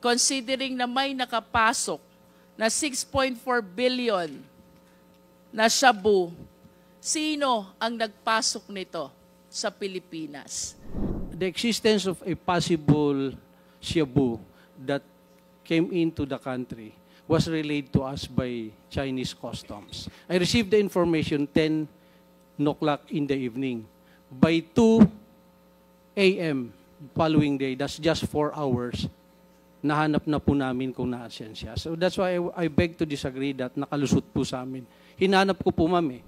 considering na may nakapasok na 6.4 billion na shabu, sino ang nagpasok nito sa Pilipinas? The existence of a possible shabu that came into the country was relayed to us by Chinese customs. I received the information 10 o'clock in the evening. By 2 a.m. following day, that's just 4 hours, nahanap na po namin kung naasen siya. So that's why I beg to disagree that nakalusot po sa amin. Hinanap ko po, ma'am eh.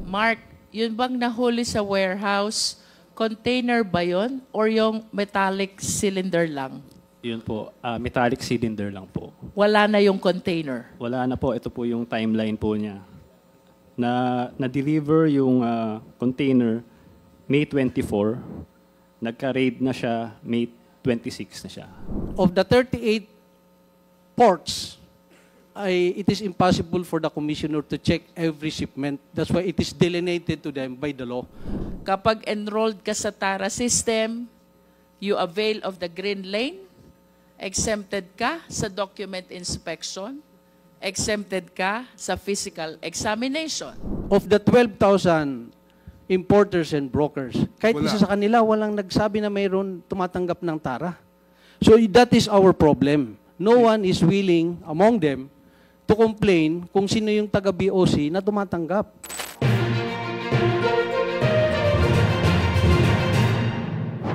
Mark, yun bang nahuli sa warehouse, container ba yun or yung metallic cylinder lang? Yun po, metallic cylinder lang po. Wala na yung container? Wala na po, ito po yung timeline po niya. Na-deliver yung container May 24, nagka-raid na siya May 26 na siya. Of the 38 ports, it is impossible for the commissioner to check every shipment. That's why it is delineated to them by the law. Kapag enrolled ka sa TARA system, you avail of the green lane, exempted ka sa document inspection, exempted ka sa physical examination. Of the 12,000 importers and brokers, kahit Wala. isa sa kanila, walang nagsabi na mayroon tumatanggap ng TARA. So that is our problem. No one is willing among them to complain kung sino yung taga-BOC na tumatanggap.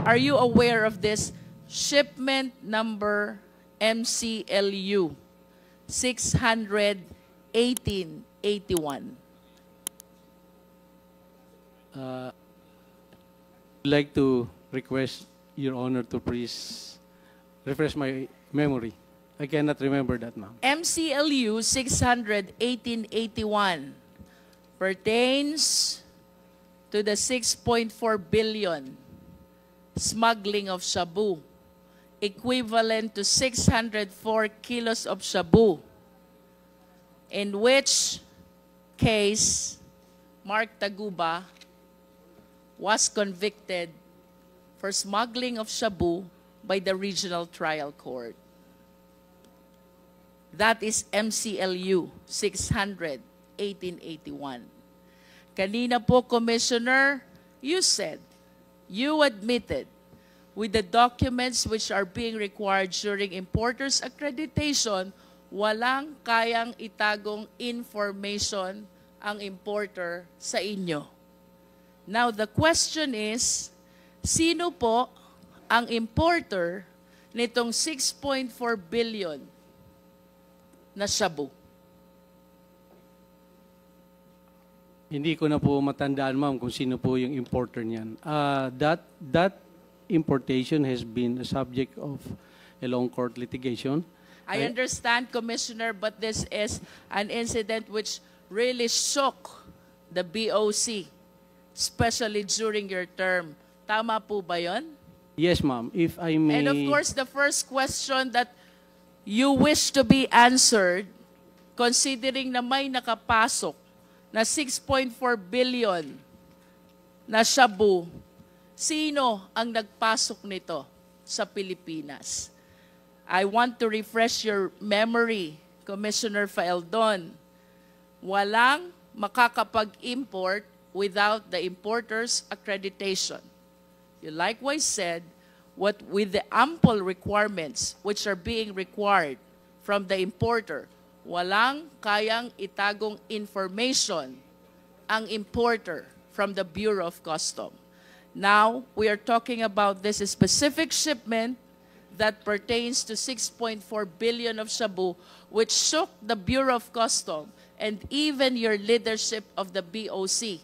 Are you aware of this shipment number MCLU 61881? I'd like to request Your Honor to please refresh my memory. I cannot remember that, ma'am. MCLU 61881 pertains to the 6.4 billion smuggling of shabu, equivalent to 604 kilos of shabu, in which case Mark Taguba was convicted for smuggling of shabu by the Regional Trial Court. That is MCLU 61881. Kanina po, Commissioner, you said, you admitted with the documents which are being required during importer's accreditation, walang kayang itagong information ang importer sa inyo. Now, the question is, sino po ang importer nitong 6.4 billion na shabu? Hindi ko na po matandaan, ma'am, kung sino po yung importer niyan. That importation has been a subject of a long court litigation. I understand, Commissioner, but this is an incident which really shook the BOC, especially during your term. Tama po ba yun? Yes, ma'am. If I may... And of course, the first question that you wish to be answered, considering na may nakapasok na 6.4 billion na shabu, sino ang nagpasok nito sa Pilipinas? I want to refresh your memory, Commissioner Faeldon. Walang makakapag-import without the importer's accreditation. You likewise said, with the ample requirements which are being required from the importer, walang kayang itagong information ang importer from the Bureau of Customs. Now, we are talking about this specific shipment that pertains to 6.4 billion of shabu, which shook the Bureau of Customs and even your leadership of the BOC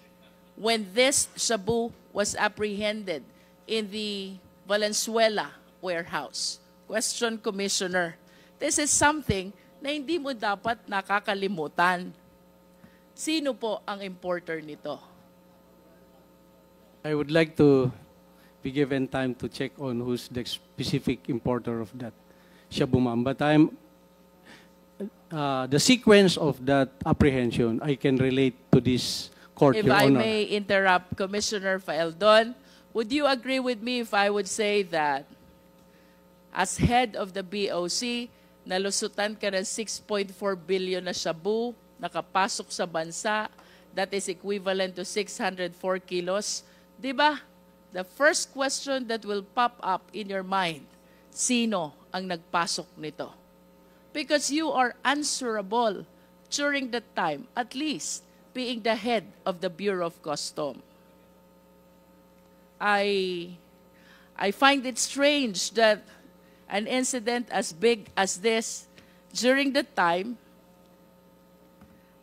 when this shabu was apprehended in the Valenzuela warehouse. Question, Commissioner. This is something na hindi mo dapat nakakalimutan. Sino po ang importer nito? I would like to be given time to check on who's the specific importer of that shabu, ma'am. But the sequence of that apprehension, I can relate to this court, If Your I Honor. may interrupt, Commissioner Faeldon, would you agree with me if I would say that as head of the BOC, nalusutan ka ng 6.4 billion na shabu, nakapasok sa bansa, that is equivalent to 604 kilos. Diba? The first question that will pop up in your mind, sino ang nagpasok nito? Because you are answerable during that time, at least being the head of the Bureau of Customs. I find it strange that an incident as big as this during the time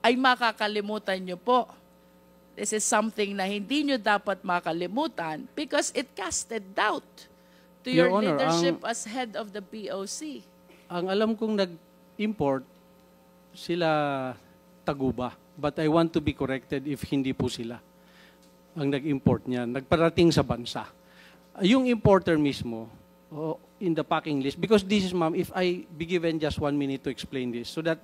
ay makakalimutan nyo po. This is something na hindi nyo dapat makalimutan because it casted doubt to your Honor, leadership as head of the BOC. Ang alam kong nag-import, sila Taguba. But I want to be corrected if hindi po sila ang nag-import niyan. Nagparating sa bansa. Yung importer mismo, in the packing list, because this is, ma'am, if I be given just 1 minute to explain this, so that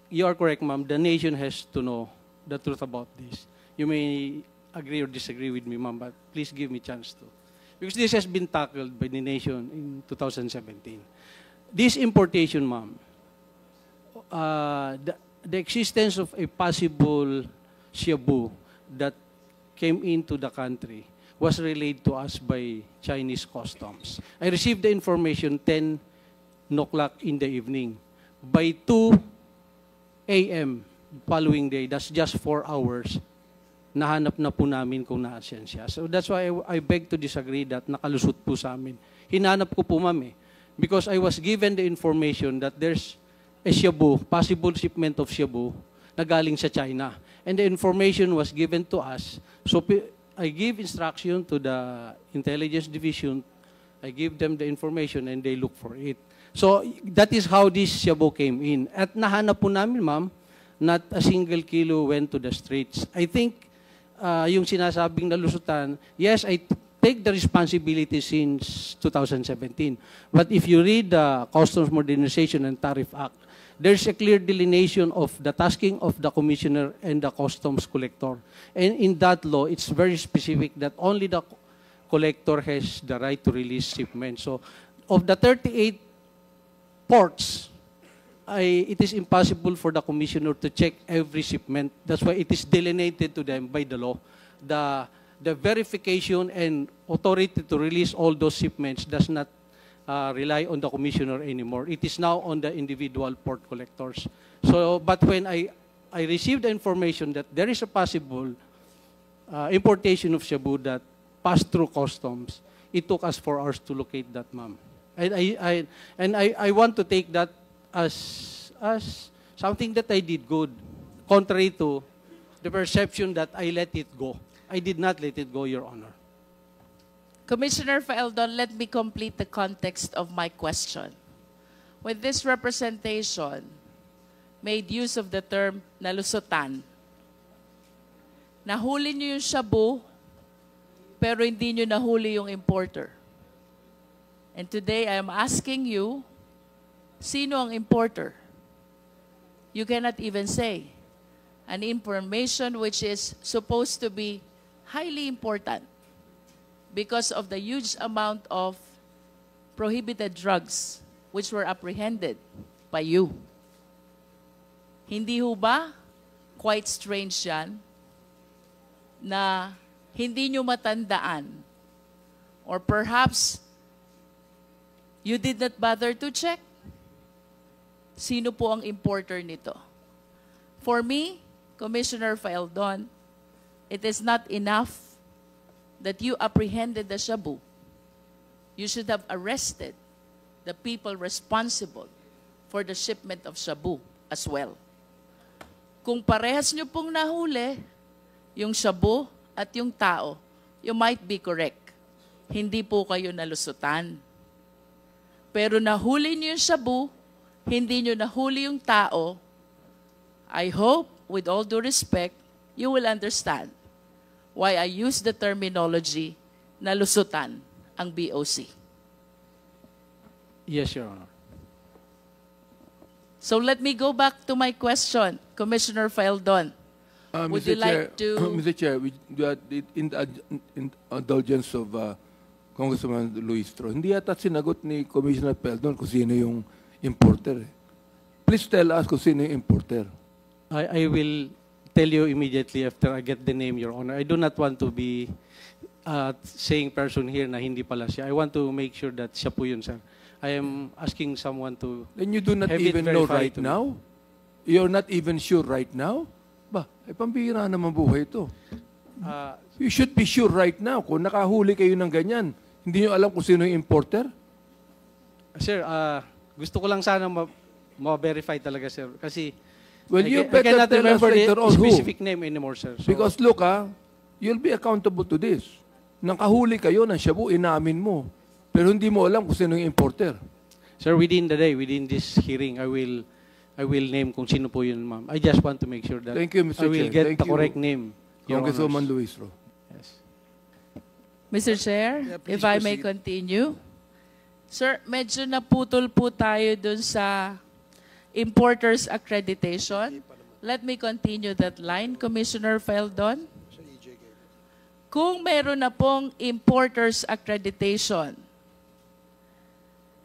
you are correct, ma'am, the nation has to know the truth about this. You may agree or disagree with me, ma'am, but please give me a chance to. Because this has been tackled by the nation in 2017. This importation, ma'am, the existence of a possible shabu that came into the country was relayed to us by Chinese customs. I received the information 10 o'clock in the evening. By 2 a.m. following day, that's just 4 hours, nahanap na po namin kung naasan siya. So that's why I beg to disagree that nakalusot po sa amin. Hinanap ko po, ma'am, because I was given the information that there's a shabu, possible shipment of shabu, na galing sa China. And the information was given to us. So I give instruction to the intelligence division. I give them the information and they look for it. So that is how this shabu came in. At nahanap po namin, ma'am, not a single kilo went to the streets. I think yung sinasabing nalusutan, yes, I take the responsibility since 2017. But if you read the Customs Modernization and Tariff Act, there's a clear delineation of the tasking of the commissioner and the customs collector. And in that law, it's very specific that only the collector has the right to release shipment. So of the 38 ports, it is impossible for the commissioner to check every shipment. That's why it is delineated to them by the law. The verification and authority to release all those shipments does not rely on the commissioner anymore. It is now on the individual port collectors. So, but when I received the information that there is a possible importation of shabu that passed through customs, it took us 4 hours to locate that, ma'am. And I want to take that as something that I did good, contrary to the perception that I let it go. I did not let it go, Your Honor. Commissioner Faeldon, let me complete the context of my question. When this representation made use of the term nalusutan, nahuli niyo yung shabu, pero hindi niyo nahuli yung importer. And today, I am asking you, sino ang importer? You cannot even say. An information which is supposed to be highly important because of the huge amount of prohibited drugs which were apprehended by you. Hindi ho ba quite strange yan na hindi nyo matandaan or perhaps you did not bother to check sino po ang importer nito? For me, Commissioner Faeldon, it is not enough that you apprehended the shabu. You should have arrested the people responsible for the shipment of shabu as well. Kung parehas nyo pong nahuli, yung shabu at yung tao, you might be correct. Hindi po kayo nalusutan. Pero nahuli nyo yung shabu, hindi nyo nahuli yung tao, I hope, with all due respect, you will understand why I use the terminology nalusutan ang BOC. Yes, Your Honor. So let me go back to my question, Commissioner Faeldon. Would you like to... Mr. Chair, in the indulgence of Congressman Luistro, hindi yata sinagot ni Commissioner Peldon kung sino yung importer. Please tell us kung sino yung importer. I will tell you immediately after I get the name, Your Honor. I do not want to be saying person here na hindi pala siya. I want to make sure that siya po yun, sir. I am asking someone to Then you do not have it even know verified right to me. now? You're not even sure right now? Ba, pambihira naman buhay ito. You should be sure right now kung nakahuli kayo ng ganyan. Hindi nyo alam kung sino yung importer? Sir, gusto ko lang sana ma-verify talaga, sir. Kasi Well, you I better cannot tell us remember later the on who. specific name anymore, sir. So, Because look, you'll be accountable to this. Nakahuli kayo ng shabu, inamin mo. Pero hindi mo alam kung sino yung importer. sir, within the day, within this hearing, I will name kung sino po yun, ma'am. I just want to make sure that Thank you, Mr. I will Chair. get Thank the you, correct name. Your Congresswoman Honors. Luistro. Yes. Mr. Chair, if I may continue. Sir, medyo naputol po tayo dun sa importers accreditation. Let me continue that line, Commissioner Feldon. Kung meron na pong importers accreditation,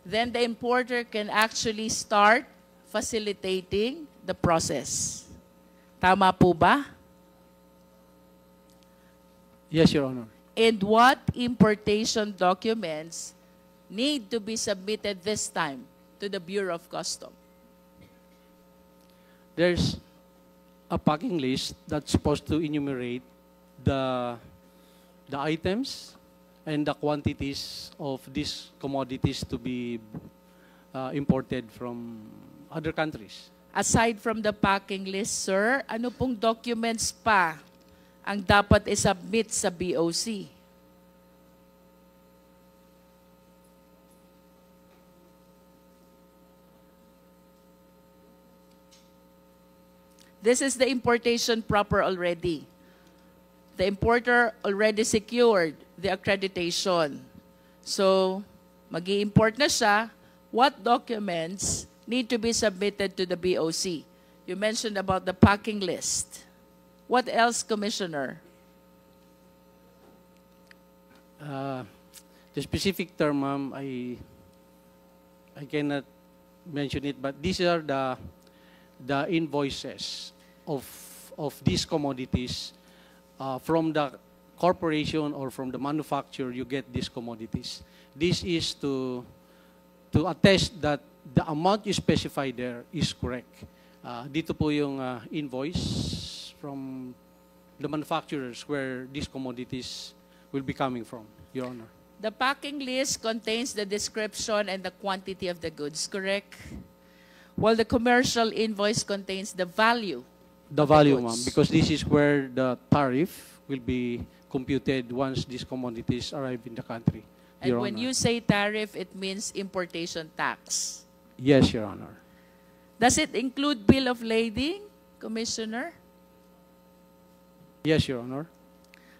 then the importer can actually start facilitating the process. Tama po ba? Yes, Your Honor. And what importation documents need to be submitted this time to the Bureau of Customs? There's a packing list that's supposed to enumerate the items and the quantities of these commodities to be imported from other countries. Aside from the packing list, sir, ano pong documents pa ang dapat isubmit sa BOC? This is the importation proper already. The importer already secured the accreditation. So, mag-i-import na siya. What documents need to be submitted to the BOC? You mentioned about the packing list. What else, Commissioner? The specific term, ma'am, I cannot mention it, but these are the invoices of these commodities from the corporation or from the manufacturer. You get these commodities. This is to attest that the amount you specify there is correct. Dito po yung invoice from the manufacturers where these commodities will be coming from, Your Honor. The packing list contains the description and the quantity of the goods, correct? While the commercial invoice contains the value. The of value, goods. ma'am, because this is where the tariff will be computed once these commodities arrive in the country. And Your when Honor. you say tariff, it means importation tax. Yes, Your Honor. Does it include bill of lading, Commissioner? Yes, Your Honor.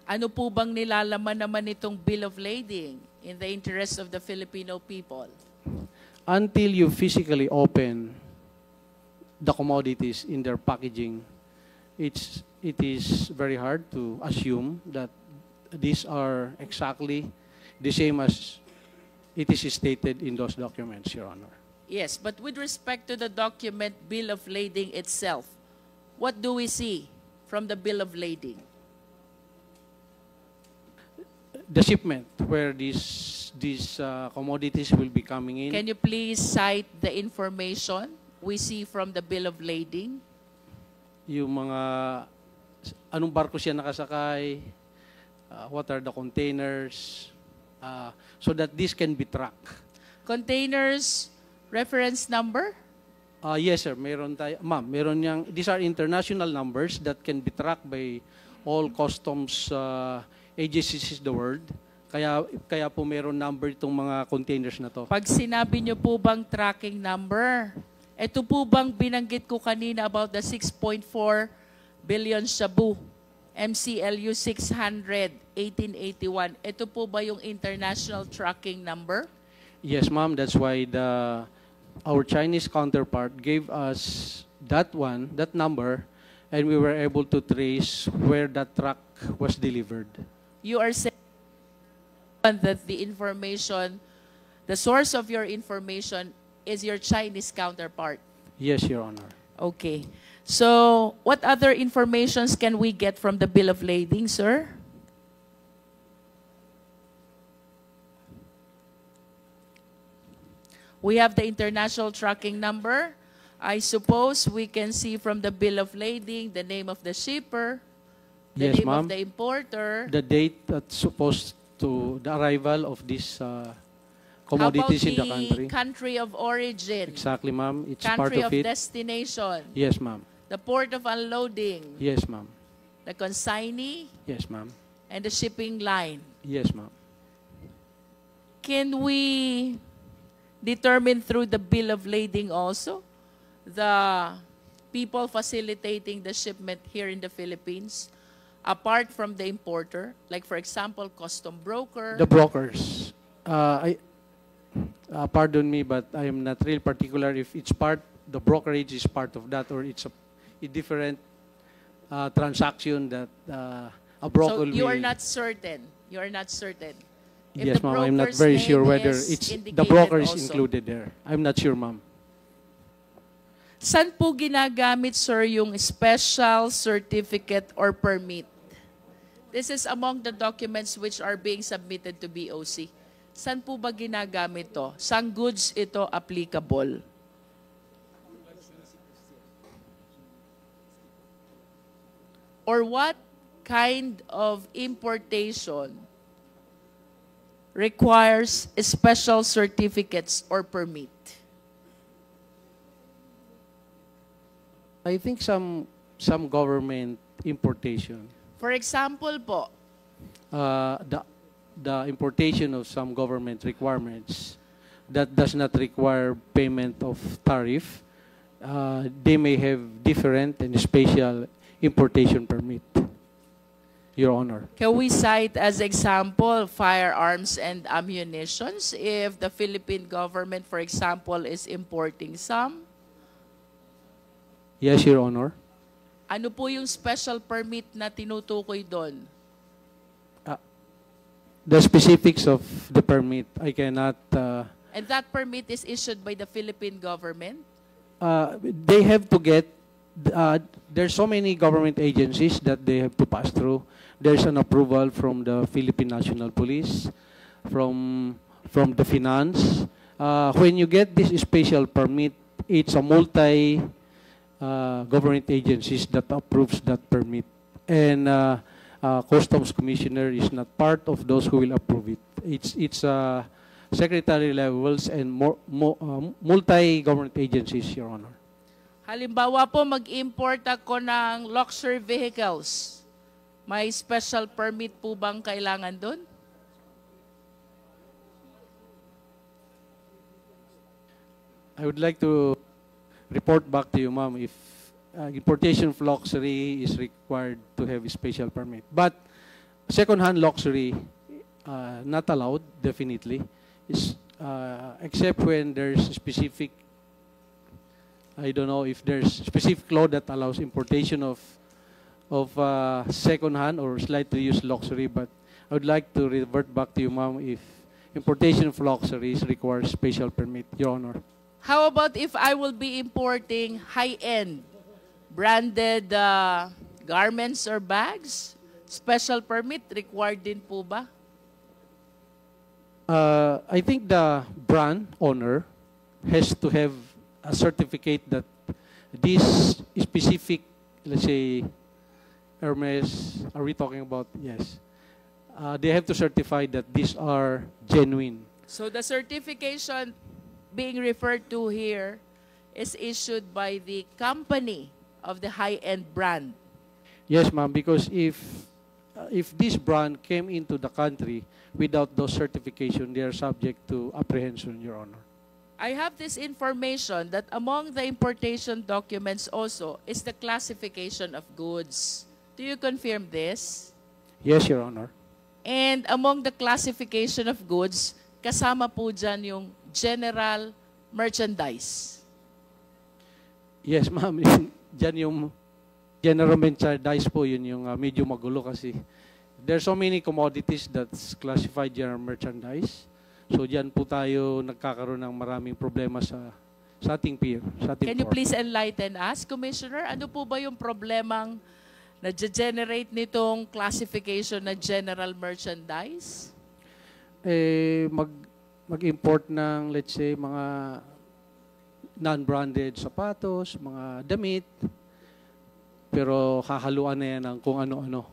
Ano po bang nilalaman naman itong bill of lading in the interest of the Filipino people? Until you physically open the commodities in their packaging, it is very hard to assume that these are exactly the same as it is stated in those documents, Your Honor. Yes, but with respect to the document bill of lading itself, what do we see from the bill of lading? The shipment where these commodities will be coming in. Can you please cite the information we see from the bill of lading? Yung mga anong barko siya nakasakay, what are the containers, so that this can be tracked. Containers, reference number? Yes, sir. Meron tayo. Ma'am, meron niyang, these are international numbers that can be tracked by all customs agencies in the world. Kaya po meron number itong mga containers na to. Pag sinabi niyo po bang tracking number, ito po bang binanggit ko kanina about the 6.4 billion shabu, MCLU 600, 1881, ito po ba yung international tracking number? Yes, ma'am. That's why our Chinese counterpart gave us that number, and we were able to trace where that truck was delivered. You are saying that the information, the source of your information is your Chinese counterpart. Yes, Your Honor. Okay. So, what other informations can we get from the bill of lading, sir? We have the international tracking number. I suppose we can see from the bill of lading the name of the shipper, the Yes, name ma'am. of the importer. The date that's supposed to the arrival of these How commodities about in the country. country of origin, Exactly, ma'am. It's part country of of it. destination, Yes, ma'am. the port of unloading, Yes, ma'am. the consignee, Yes, ma'am. and the shipping line? Yes, ma'am. Can we determine through the bill of lading also the people facilitating the shipment here in the Philippines, apart from the importer, like for example, custom broker? The brokers. Pardon me, but I am not real particular if it's part, the brokerage is part of that, or it's a different transaction that a broker So you are will- not certain. You are not certain. If Yes, the ma'am. I'm not broker's very sure name whether is it's the indicated broker is also. included there. I'm not sure, ma'am. Saan po ginagamit, sir, yung special certificate or permit? This is among the documents which are being submitted to BOC. Saan po ba ginagamit to? Saan goods ito applicable? Or what kind of importation requires special certificates or permit? I think some government importation, For example po, the importation of some government requirements that does not require payment of tariff, they may have different and special importation permit, Your Honor. can we cite as example firearms and ammunitions if the Philippine government, for example, is importing some? Yes, Your Honor. Ano po yung special permit na tinutukoy doon? The specifics of the permit, I cannot. And that permit is issued by the Philippine government? They have to get. There's so many government agencies that they have to pass through. There's an approval from the Philippine National Police, from the finance. When you get this special permit, it's a multi government agencies that approves that permit, and Customs Commissioner is not part of those who will approve it. It's secretary levels and multi-government agencies, Your Honor. Halimbawa po, mag-import ako ng luxury vehicles. May special permit po bang kailangan doon? I would like to report back to you, ma'am, if importation of luxury is required to have a special permit. But second-hand luxury, not allowed, definitely, is, except when there's specific, I don't know if there's specific law that allows importation of second-hand or slightly used luxury, but I would like to revert back to you, ma'am, if importation of luxuries requires special permit, Your Honor. How about if I will be importing high-end branded garments or bags? Special permit required din po ba? I think the brand owner has to have a certificate that this specific, let's say, Hermes, are we talking about? Yes. They have to certify that these are genuine. So the certification being referred to here is issued by the company of the high-end brand. Yes, ma'am, because if this brand came into the country without those certification, they are subject to apprehension, Your Honor. I have this information that among the importation documents also is the classification of goods. Do you confirm this? Yes, Your Honor. And among the classification of goods, kasama po dyan yung general merchandise. Yes, ma'am. Diyan yung general merchandise po, yun yung medyo magulo kasi There's so many commodities that's classified general merchandise. So diyan po tayo nagkakaroon ng maraming problema sa ating peer, sa ating Can you court. please enlighten us, Commissioner? Ano po ba yung problemang na-generate nitong classification na general merchandise? Mag-import ng, let's say, mga non-branded sapatos, mga damit, pero hahaluan na yan ng kung ano-ano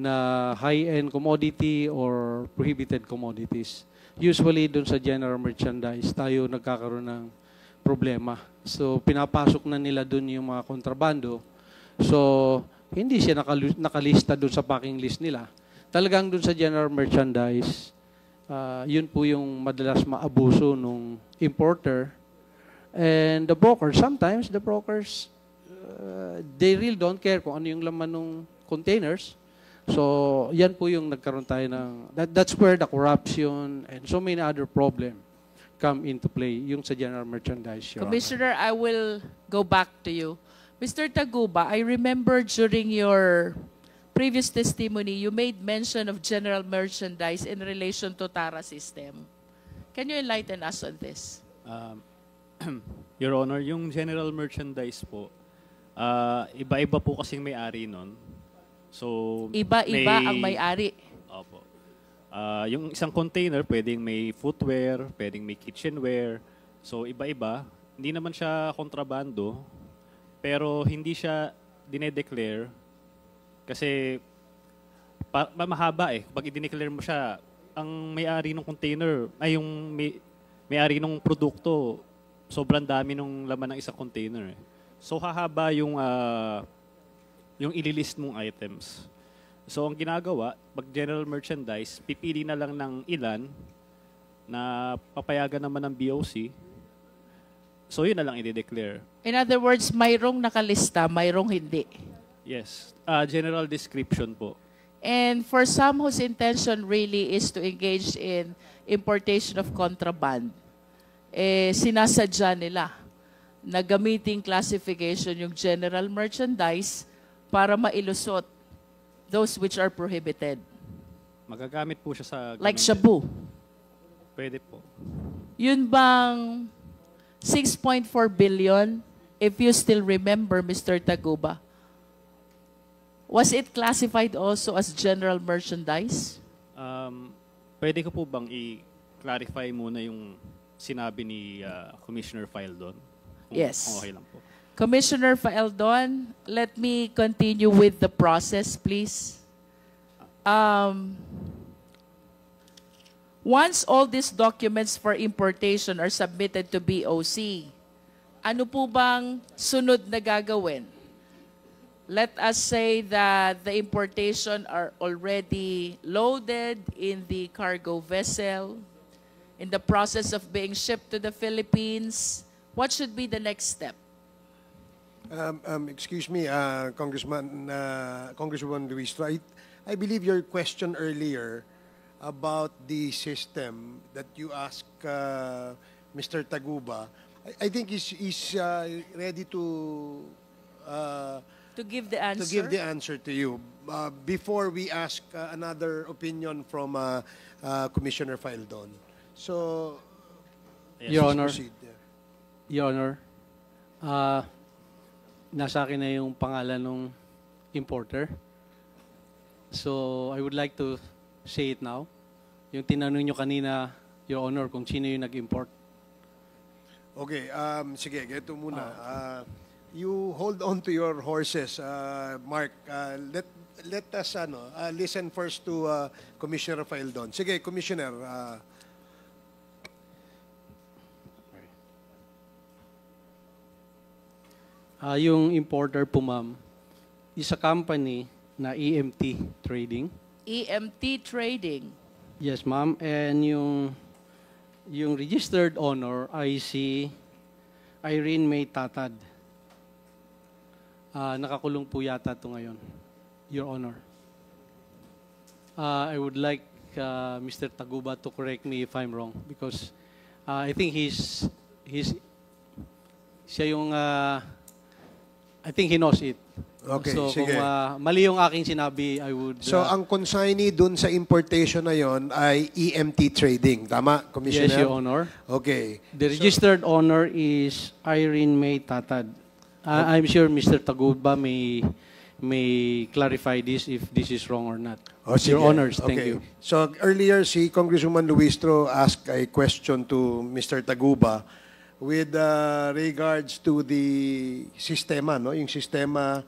na high-end commodity or prohibited commodities. Usually, dun sa general merchandise, tayo nagkakaroon ng problema. So, pinapasok na nila dun yung mga kontrabando. So, hindi siya nakalista dun sa packing list nila. Talagang dun sa general merchandise, yun po yung madalas maabuso nung importer. And the brokers, sometimes the brokers, they really don't care kung ano yung laman ng containers. So, yan po yung nagkaroon tayo ng, that's where the corruption and so many other problems come into play, yung sa general merchandise. Your Commissioner, I will go back to you. Mr. Taguba, I remember during your previous testimony, you made mention of general merchandise in relation to TARA system. Can you enlighten us on this? Your Honor, yung general merchandise po, iba-iba po kasing may-ari nun. So, Iba-iba ang may-ari. Opo. Yung isang container, pwedeng may footwear, pwedeng may kitchenware. So, iba-iba. Hindi naman siya kontrabando, pero hindi siya dinedeclare kasi mahaba eh. Pag i-declare mo siya, ang may-ari ng container, ay yung may-ari ng produkto, sobrang dami ng laman ng isang container. So hahaba yung ililist mong items. So ang ginagawa, pag general merchandise, pipili na lang ng ilan na papayagan naman ng BOC. So yun na lang i-declare. In other words, mayroong nakalista, mayroong hindi. Yes. General description po. And for some whose intention really is to engage in importation of contraband, sinasadya nila na gamiting classification yung general merchandise para mailusot those which are prohibited. Magagamit po siya sa... Like ganun shabu. din. Pwede po. Yun bang 6.4 billion, if you still remember, Mr. Taguba, was it classified also as general merchandise? Pwede ko po bang i-clarify muna yung sinabi ni Commissioner Faeldon? Yes. Kung okay lang po. Commissioner Faeldon, let me continue with the process, please. Once all these documents for importation are submitted to BOC, ano po bang sunod na gagawin? Let us say that the importation are already loaded in the cargo vessel, in the process of being shipped to the Philippines. What should be the next step? Excuse me, Congresswoman Luistro. I believe your question earlier about the system that you asked Mr. Taguba, I think he's ready to give the answer? to give the answer to you. Before we ask another opinion from Commissioner Faeldon. So, Your please Honor. proceed. Yeah. Your Honor, nasa akin na yung pangalan ng importer. So, I would like to say it now. Yung tinanong nyo kanina, Your Honor, kung sino yung nag-import. Okay, sige, ganito muna. You hold on to your horses, Mark. Let us listen first to Commissioner Faeldon. Sige, Commissioner. Yung importer po, ma'am, is a company na EMT Trading. EMT Trading. Yes, ma'am. And yung registered owner ay si Irene May Tatad. Nakakulong po yata ito ngayon, Your Honor. I would like Mr. Taguba to correct me if I'm wrong because I think siya yung I think he knows it. Okay, So sige. kung mali yung aking sinabi, I would... So, ang consignee dun sa importation na yon ay EMT Trading. Tama, Commissioner? Yes, Your Honor. Okay. The registered owner is Irene May Tatad. I'm sure Mr. Taguba may clarify this if this is wrong or not. Sige. Your Honors, thank Okay. you. So, earlier, si Congresswoman Luistro asked a question to Mr. Taguba with regards to the sistema, no? Yung sistema,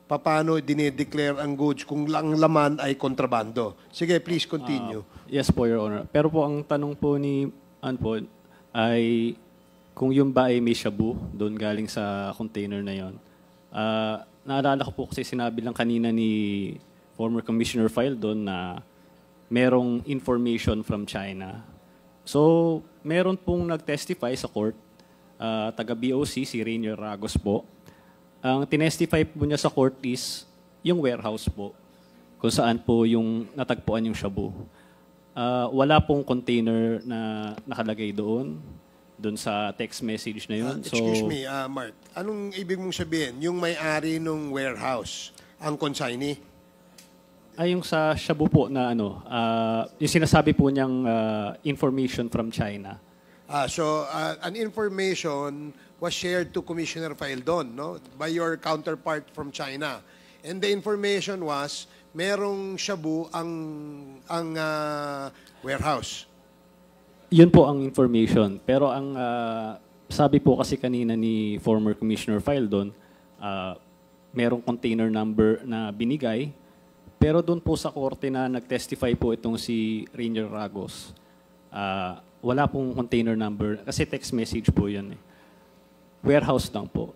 paano dinideclare ang goods kung ang laman ay kontrabando. Sige, please continue. Yes po, Your Honor. Pero po, ang tanong po ni Anpo ay kung yung ba ay may shabu doon galing sa container na yon. Naalala ko po kasi sinabi lang kanina ni former Commissioner File doon na merong information from China. So, meron pong nag-testify sa court, taga-BOC, si Rainier Ragos po. Ang tinestify po niya sa court is yung warehouse po, kung saan po yung natagpuan yung shabu. Wala pong container na nakalagay doon sa text message na yun. Excuse me, Mark. Anong ibig mong sabihin? Yung may-ari ng warehouse, ang consignee? Ay, yung sa shabu po na yung sinasabi po niyang information from China. So, an information was shared to Commissioner Faildon, no? By your counterpart from China. And the information was, merong shabu ang warehouse. Yun po ang information. Pero ang sabi po kasi kanina ni former Commissioner Faildon, merong container number na binigay. Pero doon po sa korte na nag-testify po itong si Rainier Ragos, wala pong container number kasi text message po yun eh. Warehouse lang po.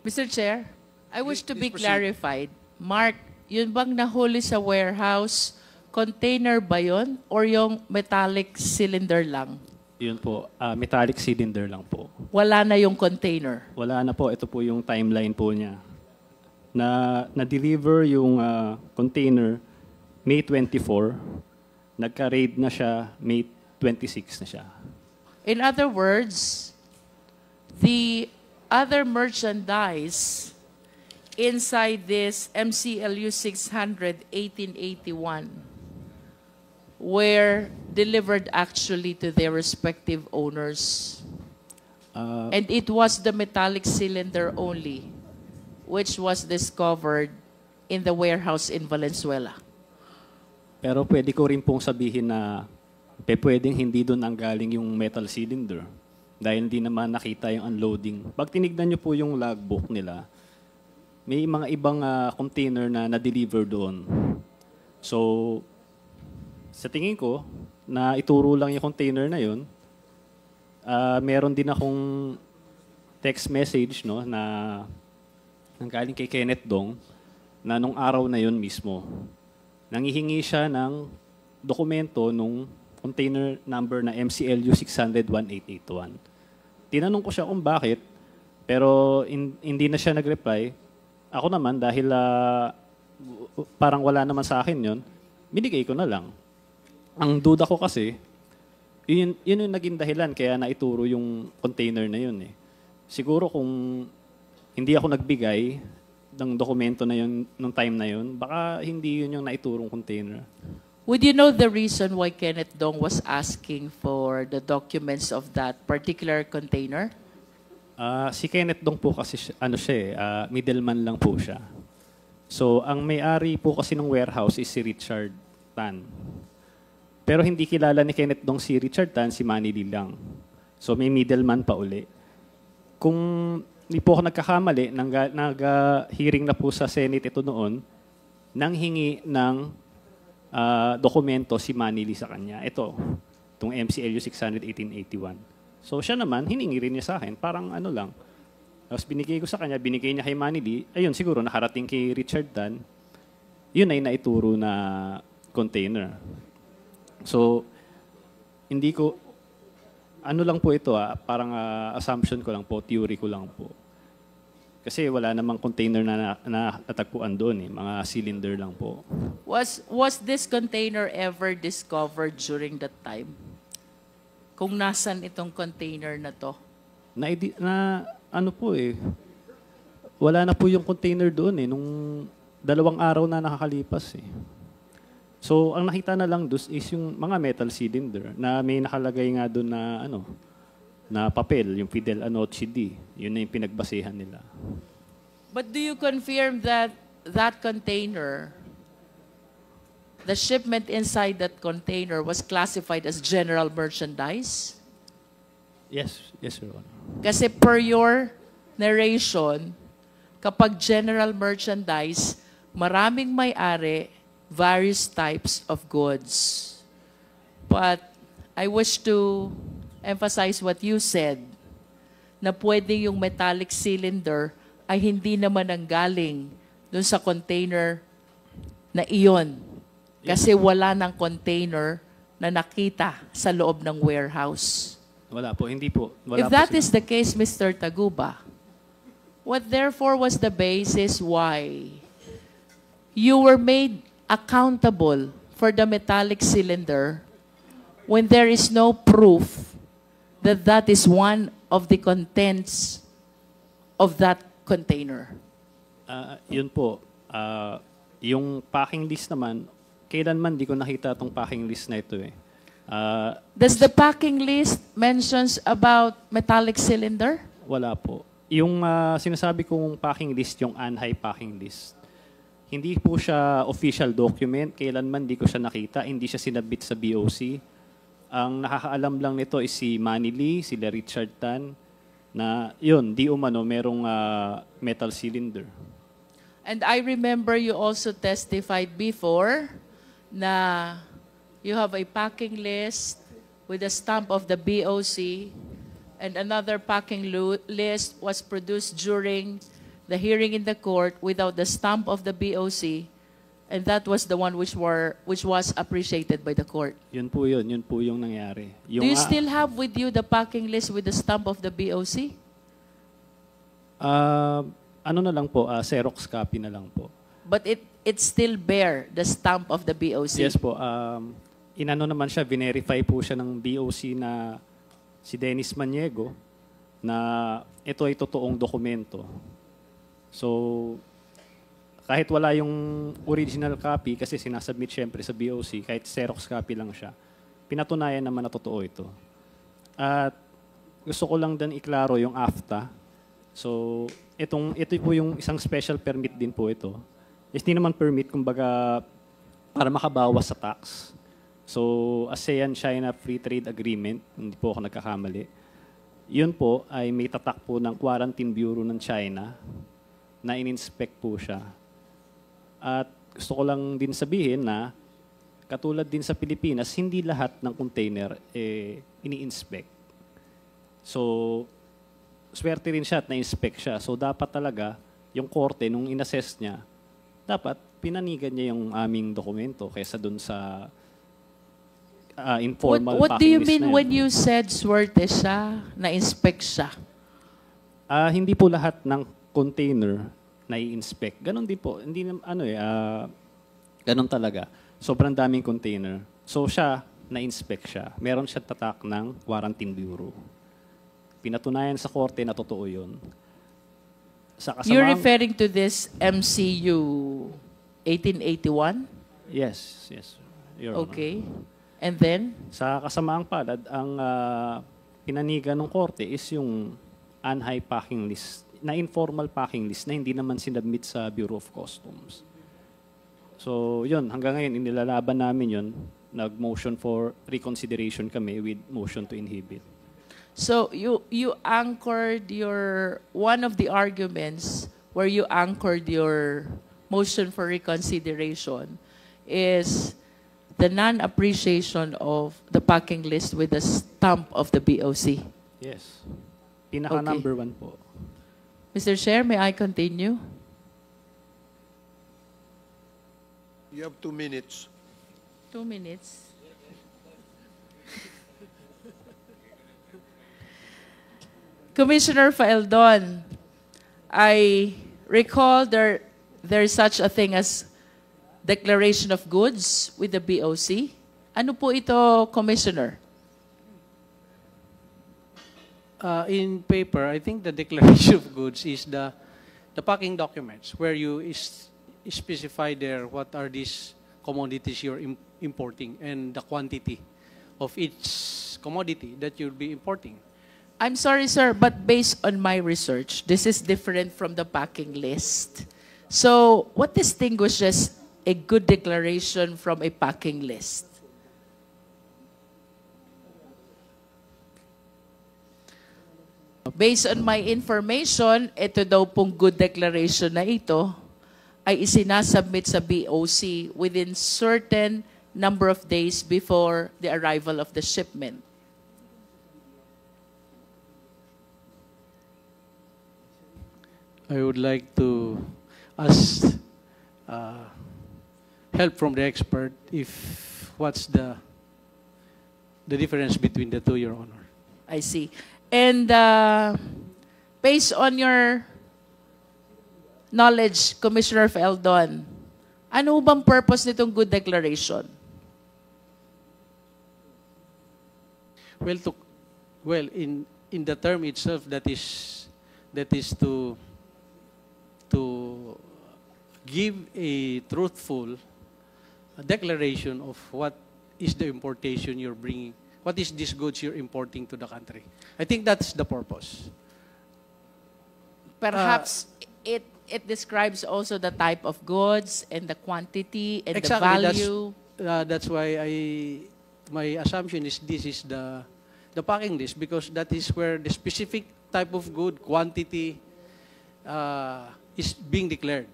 Mr. Chair, I wish to be Please proceed. clarified. Mark, yun bang nahuli sa warehouse, container ba yun or yung metallic cylinder lang? Yun po, metallic cylinder lang po. Wala na yung container. Wala na po, ito po yung timeline po niya. Na-deliver yung container May 24, nagka-raid na siya May 26 na siya. In other words, the other merchandise inside this MCLU 600 1881 were delivered actually to their respective owners. And it was the metallic cylinder only which was discovered in the warehouse in Valenzuela. Pero pwede ko rin pong sabihin na pwedeng hindi doon ang galing yung metal cylinder dahil hindi naman nakita yung unloading. Pag tinignan nyo po yung logbook nila, may mga ibang container na na-deliver doon. So, sa tingin ko, na ituro lang yung container na yun, meron din akong text message no, na galing kay Kenneth Dong na nung araw na yun mismo, nangihingi siya ng dokumento nung container number na MCLU 600-1881. Tinanong ko siya kung bakit, pero hindi na siya nag-reply. Ako naman, dahil parang wala naman sa akin yon, binigay ko na lang. Ang duda ko kasi, yun yung naging dahilan kaya naituro yung container na yun eh. Siguro kung hindi ako nagbigay ng dokumento na yun, nung time na yun, baka hindi yun yung naiturong container. Would you know the reason why Kenneth Dong was asking for the documents of that particular container? Si Kenneth Dong po kasi, middleman lang po siya. So, ang may-ari po kasi ng warehouse is si Richard Tan. Pero hindi kilala ni Kenneth Dong si Richard Tan, si Manny Lee lang. So, may middleman pa uli. Kung hindi po ako nagkakamali, nag-hearing na po sa Senate ito noon, nang hingi ng dokumento si Manny Lee sa kanya. Ito, itong MCLU 600-1881. So siya naman, hiningi rin niya sa akin, parang ano lang. Tapos binigay ko sa kanya, binigay niya kay Manny Lee, ayun siguro nakarating kay Richard Tan, yun ay naituro na container. So, hindi ko, ano lang po ito parang assumption ko lang po, theory ko lang po. Kasi wala namang container na natagpuan doon eh, mga cylinder lang po. Was this container ever discovered during that time? Kung nasan itong container na to? Ano po eh, Wala na po yung container doon eh, nung 2 araw na nakakalipas eh. So, ang nakita na lang doon is yung mga metal cylinder na may nakalagay nga doon na na papel, yung Fidel Anoche D. Yun na yung pinagbasehan nila. But do you confirm that that container, the shipment inside that container was classified as general merchandise? Yes, Your Honor. Kasi per your narration, kapag general merchandise, maraming may-ari, various types of goods. But I wish to emphasize what you said, na pwede yung metallic cylinder ay hindi naman ang galing dun sa container na iyon. Kasi wala ng container na nakita sa loob ng warehouse. Wala po, hindi po. Wala If po that sila. is the case, Mr. Taguba, what therefore was the basis why you were made accountable for the metallic cylinder when there is no proof that that is one of the contents of that container? Yun po. Yung packing list naman, kailanman di ko nakita itong packing list na ito eh. Does the packing list mentions about metallic cylinder? Wala po. Yung sinasabi kong packing list, yung Anhai packing list, hindi po siya official document. Kailanman di ko siya nakita. Hindi siya sinabit sa BOC. Ang nakakaalam lang nito is si Manny Lee, sila Richard Tan, na yun, di umano, merong metal cylinder. And I remember you also testified before na you have a packing list with a stamp of the BOC, and another packing list was produced during the hearing in the court without the stamp of the BOC, and that was the one which was appreciated by the court. Yun po yung nangyari. Yung, Do you still have with you the packing list with the stamp of the BOC? ano na lang po, Xerox copy na lang po. But it still bear the stamp of the BOC? Yes po. Inano naman siya, verify po siya ng BOC na si Dennis Maniego na ito ay totoong dokumento. So, kahit wala yung original copy, kasi sinasubmit syempre sa BOC, kahit Xerox copy lang siya, pinatunayan naman na totoo ito. At gusto ko lang din iklaro yung AFTA. So, ito po yung isang special permit din po ito. Hindi naman permit, kumbaga, para makabawas sa tax. So, ASEAN-China Free Trade Agreement, hindi po ako nagkakamali, yun po ay may tatak po ng Quarantine Bureau ng China na in-inspect po siya. At gusto ko lang din sabihin na katulad din sa Pilipinas, hindi lahat ng container ini-inspect. So, swerte rin siya at na-inspect siya. So, dapat talaga yung korte, nung in-assess niya, dapat pinanigan niya yung aming dokumento kaysa dun sa informal What do you packing list mean na yan. when you said swerte siya, na-inspect siya? Hindi po lahat ng container na i-inspect. Ganon din po. Hindi ganon talaga. Sobrang daming container. So siya, na-inspect siya. Meron siya tatak ng Quarantine Bureau. Pinatunayan sa korte na totoo yun. Sa You're kasamaang- referring to this MCU 1881? Yes. Your Honor. Okay. And then? Sa kasamaang palad, ang pinanigan ng korte is yung Anhai packing list, na informal packing list na hindi naman sinabmit sa Bureau of Customs. So, yun, hanggang ngayon, inilalaban namin yun. Nag-motion for reconsideration kami with motion to inhibit. So you anchored one of the arguments where you anchored your motion for reconsideration is the non-appreciation of the packing list with the stamp of the BOC. Yes. Pinaka Okay. number 1 po. Mr. Chair, may I continue? You have 2 minutes. 2 minutes. Commissioner Faeldon, I recall there's such a thing as declaration of goods with the BOC. Ano po ito, Commissioner? In paper, I think the declaration of goods is the the packing documents where you specify there what are these commodities you're importing and the quantity of each commodity that you'll be importing. I'm sorry, sir, but based on my research, this is different from the packing list. So, what distinguishes a good declaration from a packing list? Based on my information, ito daw pong good declaration na ito ay isinasubmit sa BOC within certain number of days before the arrival of the shipment. I would like to ask help from the expert if what's the difference between the two, Your Honor. I see. And based on your knowledge, Commissioner Feldon, ano bang purpose nitong good declaration? Well, in the term itself, that is to give a truthful declaration of what is the importation you're bringing, what is these goods you're importing to the country. I think that's the purpose. Perhaps it describes also the type of goods and the quantity and Exactly, the value. That's why my assumption is this is the packing list, because that is where the specific type of good quantity is being declared.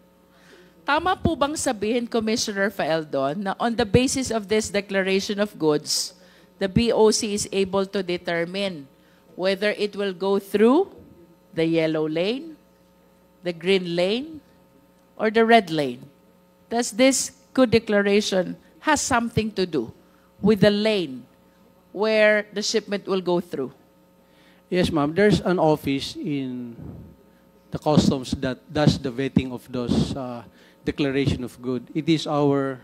Tama po bang sabihin, Commissioner Feldon, na on the basis of this declaration of goods, the BOC is able to determine whether it will go through the yellow lane, the green lane, or the red lane? Does this good declaration has something to do with the lane where the shipment will go through? Yes, ma'am. There's an office in the customs that does the vetting of those declaration of good. It is our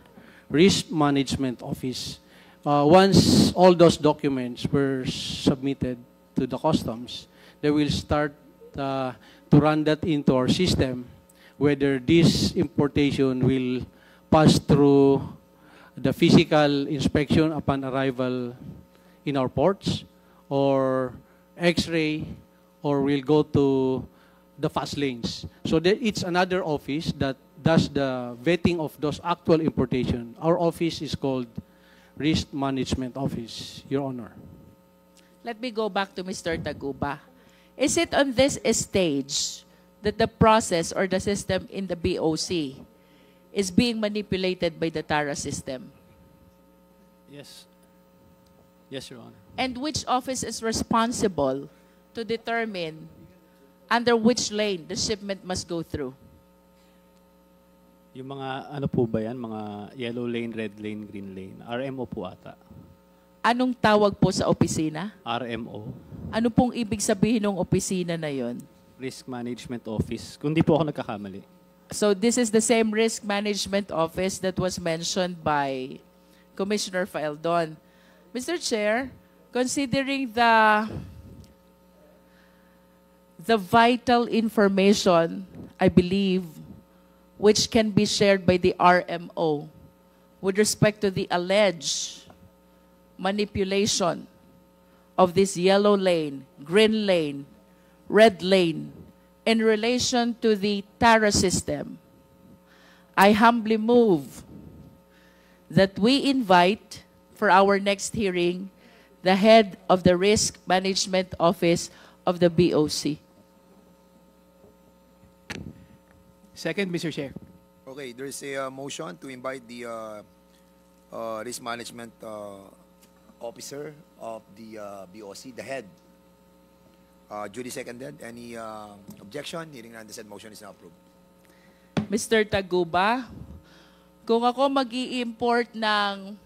risk management office. Once all those documents were submitted to the customs, they will start to run that into our system, whether this importation will pass through the physical inspection upon arrival in our ports, or X-ray, or will go to the fast lanes. So it's another office that does the vetting of those actual importation. Our office is called Risk Management Office, Your Honor. Let me go back to Mr. Taguba. Is it on this stage that the process or the system in the BOC is being manipulated by the TARA system? Yes. Yes, Your Honor. And which office is responsible to determine under which lane the shipment must go through? Yung mga ano po ba yan? Mga yellow lane, red lane, green lane. RMO po ata. Anong tawag po sa opisina? RMO. Ano pong ibig sabihin ng opisina na yon? Risk Management Office. Kung di po ako nagkakamali. So this is the same risk management office that was mentioned by Commissioner Feldon. Mr. Chair, considering the vital information, I believe, which can be shared by the RMO with respect to the alleged manipulation of this yellow lane, green lane, red lane in relation to the TARA system, I humbly move that we invite for our next hearing the head of the Risk Management Office of the BOC. Second, Mr. Chair. Okay, there is a motion to invite the risk management officer of the BOC, the head. Duly seconded. Any objection? Hearing none, the said motion is now approved. Mr. Taguba, kung ako mag-i-import ng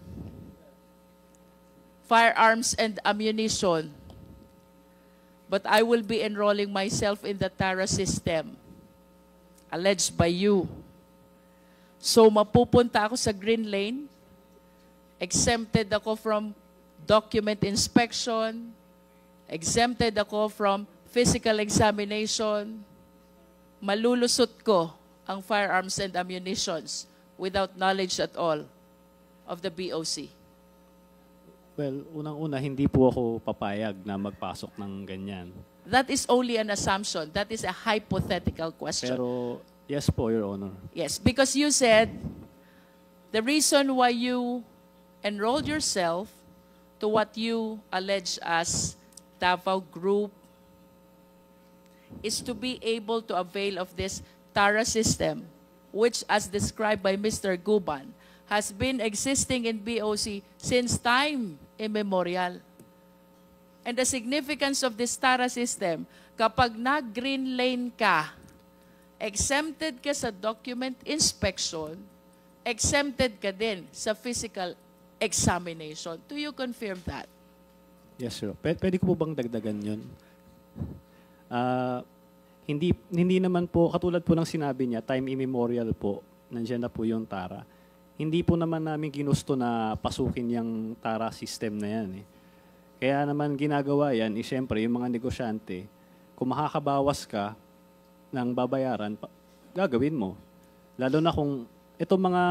firearms and ammunition, but I will be enrolling myself in the TARA system, alleged by you. So mapupunta ako sa green lane, exempted ako from document inspection, exempted ako from physical examination, malulusot ko ang firearms and ammunitions without knowledge at all of the BOC? Well, unang-una, hindi po ako papayag na magpasok ng ganyan. That is only an assumption. That is a hypothetical question. Pero, yes po, Your Honor. Yes, because you said the reason why you enrolled yourself to what you allege as Davao Group is to be able to avail of this TARA system, which, as described by Mr. Guban, has been existing in BOC since time immemorial. And the significance of this TARA system, kapag nag-green lane ka, exempted ka sa document inspection, exempted ka din sa physical examination. Do you confirm that? Yes, sir. Pwede ko po bang dagdagan yun? Hindi naman po, katulad po ng sinabi niya, time immemorial po, nandiyan na po yung TARA. Hindi po naman namin ginusto na pasukin yung TARA system na yan. Kaya naman ginagawa yan, siyempre, yung mga negosyante, kung makakabawas ka ng babayaran, gagawin mo. Lalo na kung itong mga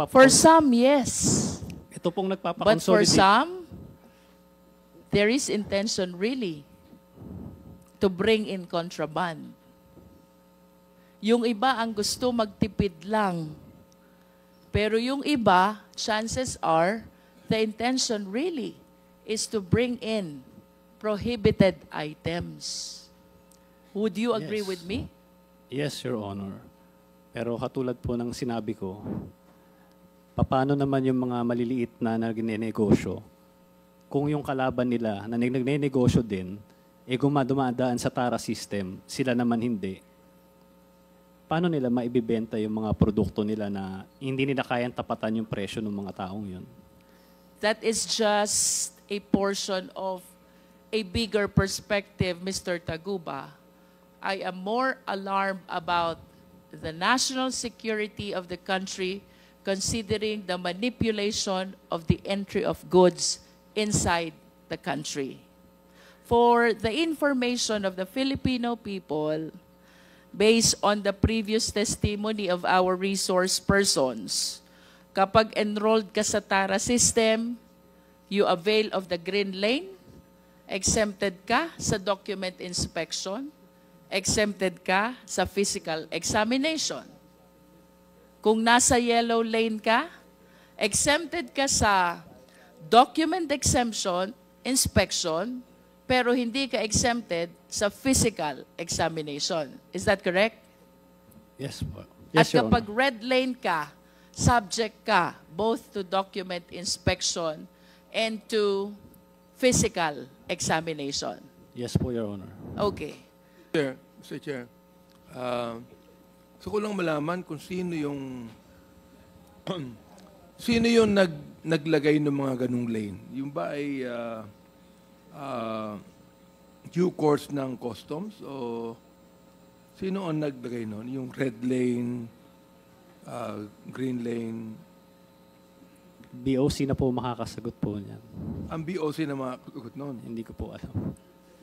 For some, yes. Ito pong But for nagpapakonsolidate. some, there is intention really to bring in contraband. Yung iba ang gusto magtipid lang. Pero yung iba, chances are, the intention really is to bring in prohibited items. Would you agree Yes. with me? Yes, Your Honor. Pero katulad po ng sinabi ko, paano naman yung mga maliliit na nagnenegosyo kung yung kalaban nila na nagnenegosyo din, dumadaan sa TARA system, sila naman hindi. Paano nila maibibenta yung mga produkto nila na hindi nila kayang tapatan yung presyo ng mga taong yun? That is just a portion of a bigger perspective, Mr. Taguba. I am more alarmed about the national security of the country considering the manipulation of the entry of goods inside the country. For the information of the Filipino people, based on the previous testimony of our resource persons, kapag enrolled ka sa TARA system, you avail of the green lane, exempted ka sa document inspection, exempted ka sa physical examination. Kung nasa yellow lane ka, exempted ka sa document exemption, inspection, pero hindi ka exempted sa physical examination. Is that correct? Yes po. At Yes, Your kapag Honor. red lane ka, subject ka both to document inspection and to physical examination. Yes po, Your Honor. Okay. Mr. Chair, gusto ko lang malaman kung sino yung naglagay ng mga ganung lane. Yung ba ay due course ng customs o sino ang naglagay nun? Yung red lane, green lane, BOC na po makakasagot po niyan. ang BOC na mga kugot nun. Hindi ko po alam.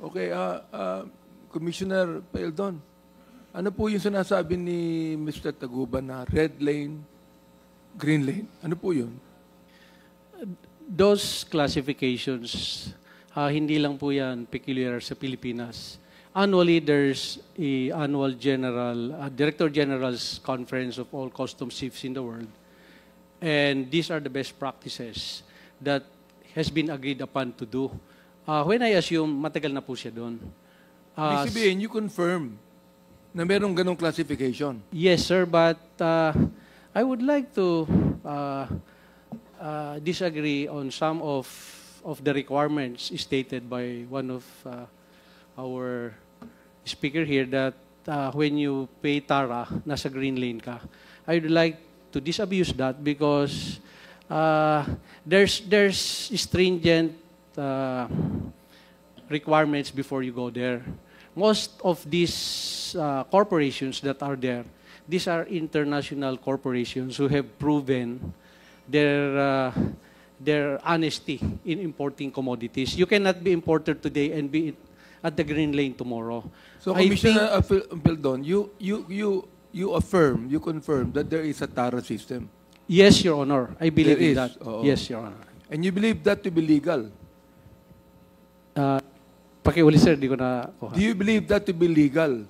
Okay, Commissioner Paildon, ano po yung sinasabi ni Mr. Taguban na red lane, green lane? Ano po yun? Those classifications, hindi lang po yan peculiar sa Pilipinas. Annually, there's a annual Director General's Conference of all customs chiefs in the world. And these are the best practices that has been agreed upon to do. When I assume, matagal na po siya doon. Ibig sabihin, you confirm na merong ganong classification. Yes, sir, but I would like to disagree on some of the requirements stated by one of our speaker here that when you pay TARA, nasa green lane ka. I would like to disabuse that because there's stringent requirements before you go there. Most of these corporations that are there, these are international corporations who have proven their honesty in importing commodities. You cannot be importer today and be at the Green Lane tomorrow. So, I Commissioner Apildon, you affirm, you confirm that there is a TARA system. Yes, Your Honor. I believe There in is. that. Oo. Yes, Your Honor. And you believe that to be legal. Pakiuli, sir, di ko na kuha. Do you believe that to be legal?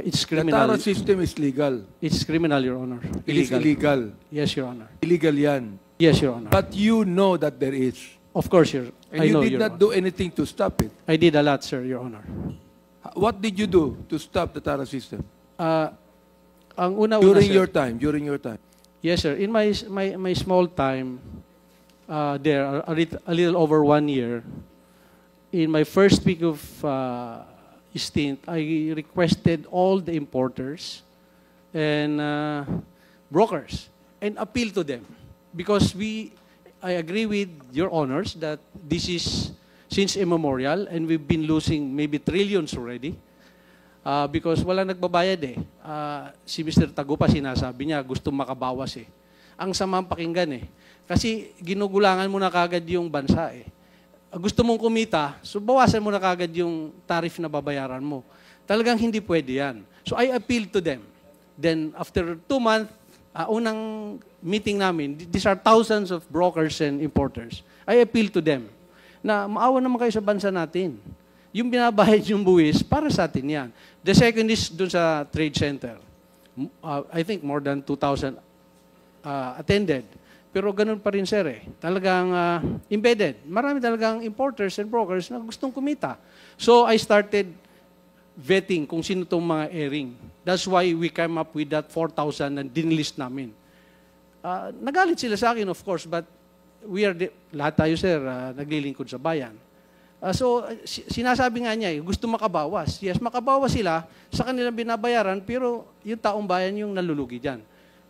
It's The criminal. TARA system is legal. It's criminal, Your Honor. It is illegal. Yes, Your Honor. Illegal yan. Yes, Your Honor. But you know that there is. Of course, Your And I you know, did Your not Honor. do anything to stop it. I did a lot, sir, Your Honor. What did you do to stop the TARA system? Ang una-una, During sir, your time. yes, sir. In my small time there, a little over 1 year, in my first week of stint, I requested all the importers and brokers and appeal to them because I agree with your honors that this is since immemorial and we've been losing maybe trillions already. Because wala nagbabayad eh. Si Mr. Tagupa sinasabi niya gusto makabawas eh. Ang samang pakinggan eh. Kasi ginugulangan mo na kagad yung bansa eh. Gusto mong kumita, so bawasan mo na kagad yung tariff na babayaran mo. Talagang hindi pwede yan. So I appealed to them. Then after 2 months, unang meeting namin, these are thousands of brokers and importers. I appealed to them na maawa naman kayo sa bansa natin. Yung binabayad yung buwis, para sa atin yan. The second is dun sa trade center. I think more than 2,000 attended. Pero ganun pa rin, sir eh. Talagang embedded. Marami talagang importers and brokers na gustong kumita. So I started vetting kung sino itong mga airing. That's why we came up with that 4,000 na dinlist namin. Nagalit sila sa akin, of course, but lahat tayo, sir, naglilingkod sa bayan. So, sinasabi nga niya, gusto makabawas. Yes, makabawas sila sa kanilang binabayaran, pero yung taong bayan yung nalulugi dyan.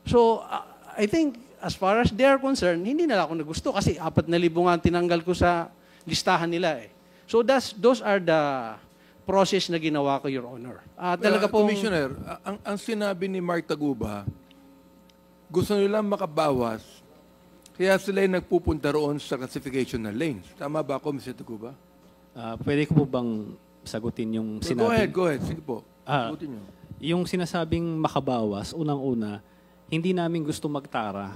So, I think, as far as they are concerned, hindi nila ako nagusto kasi 4,000 nga tinanggal ko sa listahan nila eh. So, those are the process na ginawa ko, Your Honor. Talaga pong, Commissioner, ang sinabi ni Mark Taguba, gusto nilang makabawas, kaya sila yung nagpupunta roon sa classification ng lanes. Tama ba ako, Mr. Taguba? Pwede ko po bang sagutin yung sinabi? Go ahead. Sige po. Sagutin niyo. Yung sinasabing makabawas, unang-una, hindi namin gusto magtara.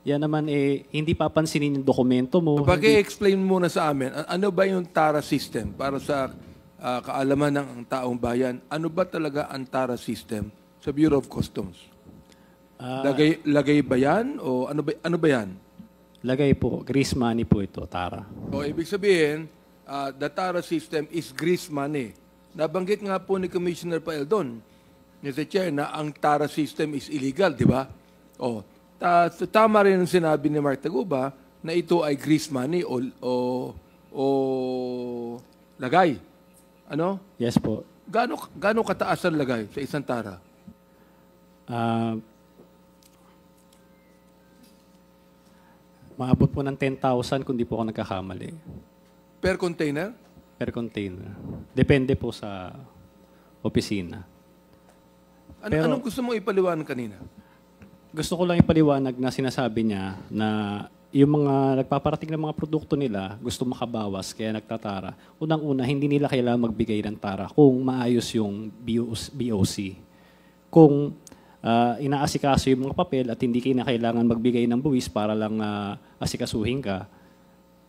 Yan naman hindi papansinin yung dokumento mo. Pag-i-explain muna sa amin, ano ba yung TARA system para sa kaalaman ng taong bayan? Ano ba talaga ang TARA system sa Bureau of Customs? Lagay ba yan? O ano ba yan? Lagay po. Grease money po ito, tara. O ibig sabihin, the TARA system is grease money. Nabanggit nga po ni Commissioner Paeldon, Mr. Chair, na ang TARA system is illegal, di ba? O, tama rin ang sinabi ni Mark Taguba na ito ay grease money o lagay. Ano? Yes po. Gaano kataas ang lagay sa isang TARA? Maabot po ng 10,000 kung di po ako nagkakamali. Per container? Per container. Depende po sa opisina. Anong gusto mong ipaliwanag kanina? Gusto ko lang ipaliwanag na sinasabi niya na yung mga nagpaparating ng mga produkto nila gusto makabawas kaya nagtatara. Unang-una, hindi nila kailangan magbigay ng tara kung maayos yung BOC. Kung inaasikaso yung mga papel at hindi kailangan magbigay ng buwis para lang asikasuhin ka,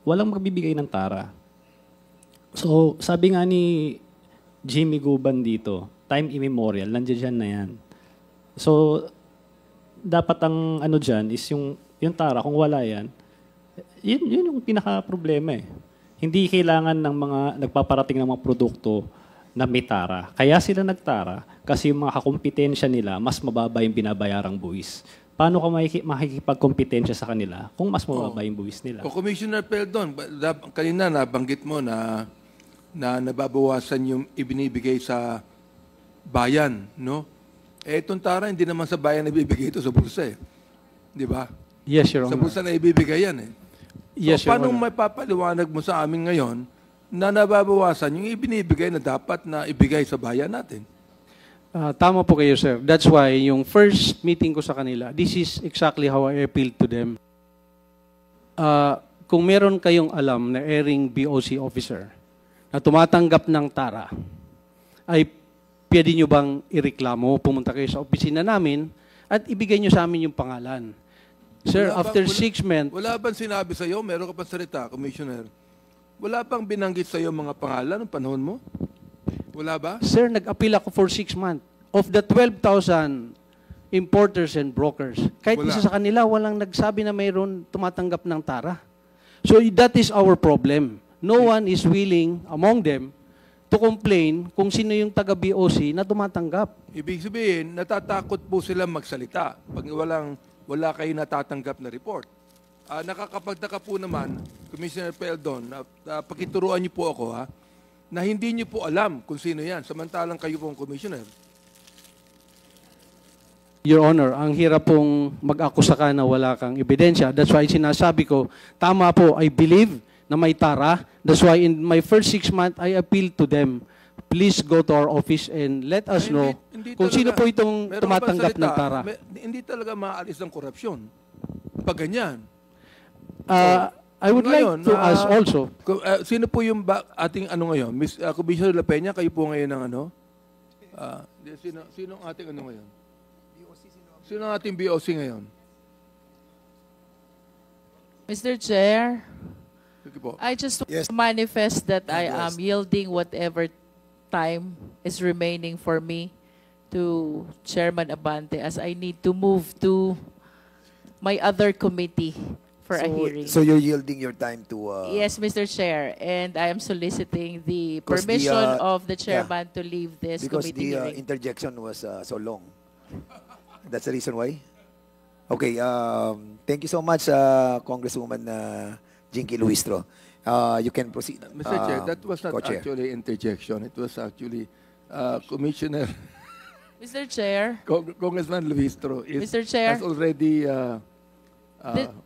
walang magbibigay ng tara. So, sabi nga ni Jimmy Guban dito, time immemorial, nandiyan na yan. So, dapat ang ano dyan is yung tara, kung wala yan, yun yung pinaka-problema eh. Hindi kailangan ng mga nagpaparating ng mga produkto na may tara. Kaya sila nagtara kasi yung mga kakompetensya nila, mas mababa yung binabayarang buwis. Paano ka makikipagkompetensya sa kanila kung mas mababa yung buwis nila? Commissioner Peldon, kanina nabanggit mo na nababawasan yung ibinibigay sa bayan, no? Itong tara, hindi naman sa bayan ibibigay ito, sa bulsa eh. Di ba? yes, Your Sa Honor. bulsa na ibibigay yan eh. Yes, So, Your paano Honor. may papaliwanag mo sa amin ngayon na nababawasan yung ibinibigay na dapat na ibigay sa bayan natin? Tama po kayo, sir. That's why yung first meeting ko sa kanila, this is exactly how I appealed to them. Kung meron kayong alam na airing BOC officer na tumatanggap ng TARA, ay pwede nyo bang ireklamo, pumunta kayo sa opisina namin, at ibigay nyo sa amin yung pangalan. Sir, after 6 months, Wala bang sinabi sa'yo, meron ka pang salita, Commissioner, wala bang binanggit sa'yo mga pangalan ng panahon mo? Wala ba? sir, nag-appeal ako for 6 months. Of the 12,000 importers and brokers, kahit Wala. isa sa kanila, walang nagsabi na mayroon tumatanggap ng TARA. So that is our problem. No one is willing among them to complain kung sino yung taga-BOC na tumatanggap. Ibig sabihin, natatakot po sila magsalita pag wala kayo natatanggap na report. Nakakapagtaka po naman, Commissioner Peldon, pakituruan niyo po ako na hindi niyo po alam kung sino yan, samantalang kayo pong Commissioner. Your Honor, ang hirap pong mag-akusa ka na wala kang ebidensya. That's why sinasabi ko, tama po, I believe na may TARA. That's why in my first 6 months, I appeal to them. Please go to our office and let us know kung sino po itong Meron ka bang tumatanggap salita? ng TARA. Hindi talaga maaalis ng korupsyon. Pag ganyan. I would Ngayon, like to ask also, sino po yung ating ano ngayon? Miss Commissioner La Peña, kayo po ngayon ng ano? Sino ang ating ano ngayon? Sino ang ating BOC ngayon? Mr. Chair, Sige po. I just want Yes. to manifest that I Yes. am yielding whatever time is remaining for me to Chairman Abante as I need to move to my other committee for a hearing. So you're yielding your time to... Yes, Mr. Chair, and I am soliciting the Because the, permission of the yeah. chairman to leave this Because committee the hearing. interjection was so long. That's the reason why? Okay, thank you so much, Congresswoman Jinky Luistro. You can proceed. Mr. Chair, that was not Co-chair. actually interjection. It was actually Commissioner Mr. Chair, Congressman Luistro Mr. Chair. has already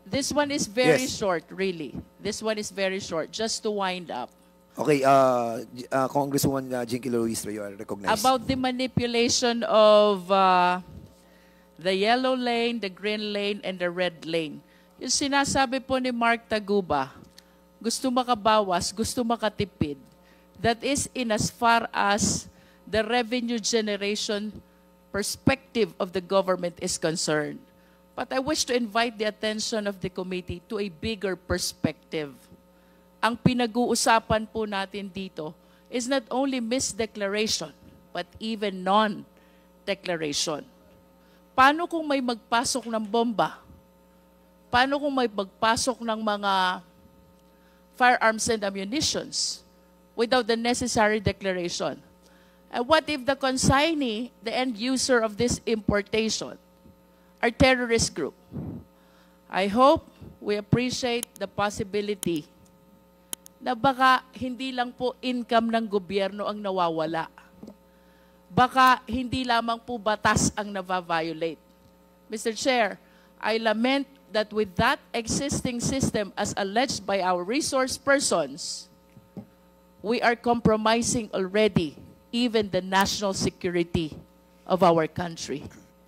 this one is very Yes. short, really. This one is very short, just to wind up. Okay, Congresswoman Jinky Luistro, you are recognized. About the manipulation of the yellow lane, the green lane, and the red lane. Yung sinasabi po ni Mark Taguba, gusto makabawas, gusto makatipid. That is in as far as the revenue generation perspective of the government is concerned. But I wish to invite the attention of the committee to a bigger perspective. Ang pinag-uusapan po natin dito is not only misdeclaration, but even non-declaration. Paano kung may magpasok ng bomba? Paano kung may magpasok ng mga firearms and ammunitions without the necessary declaration? And what if the consignee, the end user of this importation, are terrorist group? I hope we appreciate the possibility na baka hindi lang po income ng gobyerno ang nawawala. Baka hindi lamang po batas ang nava-violate. Mr. Chair, I lament that with that existing system as alleged by our resource persons, we are compromising already even the national security of our country.